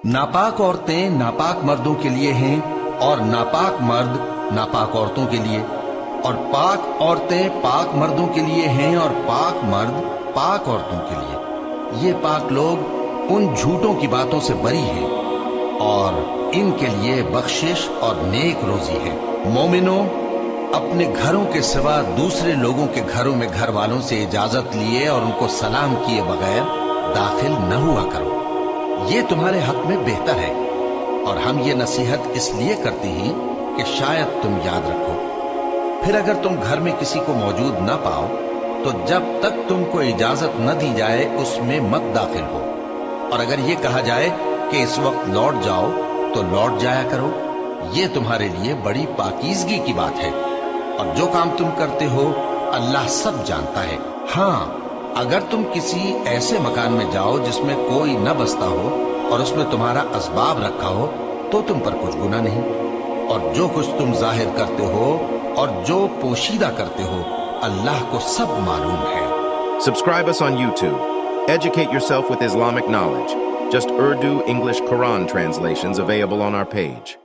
नापाक औरतें नापाक मर्दों के लिए हैं और नापाक मर्द नापाक औरतों के लिए, और पाक औरतें पाक मर्दों के लिए हैं और पाक मर्द पाक औरतों के लिए। ये पाक लोग उन झूठों की बातों से बरी हैं और इनके लिए बख्शिश और नेक रोजी है। मोमिनो, अपने घरों के सिवा दूसरे लोगों के घरों में घर वालों से इजाजत लिए और उनको सलाम किए बगैर दाखिल न हुआ करो, ये तुम्हारे हक में बेहतर है। और हम ये नसीहत इसलिए करते हैं कि शायद तुम याद रखो। फिर अगर तुम घर में किसी को मौजूद न पाओ तो जब तक तुमको इजाजत न दी जाए उसमें मत दाखिल हो, और अगर ये कहा जाए कि इस वक्त लौट जाओ तो लौट जाया करो। ये तुम्हारे लिए बड़ी पाकीज़गी की बात है, और जो काम तुम करते हो अल्लाह सब जानता है। हाँ, अगर तुम किसी ऐसे मकान में जाओ जिसमें कोई न बसता हो और उसमें तुम्हारा असबाब रखा हो तो तुम पर कुछ गुनाह नहीं, और जो कुछ तुम जाहिर करते हो और जो पोशीदा करते हो अल्लाह को सब मालूम है। Subscribe us on YouTube. Educate yourself with Islamic knowledge. Just Urdu, English, Quran translations available on our page.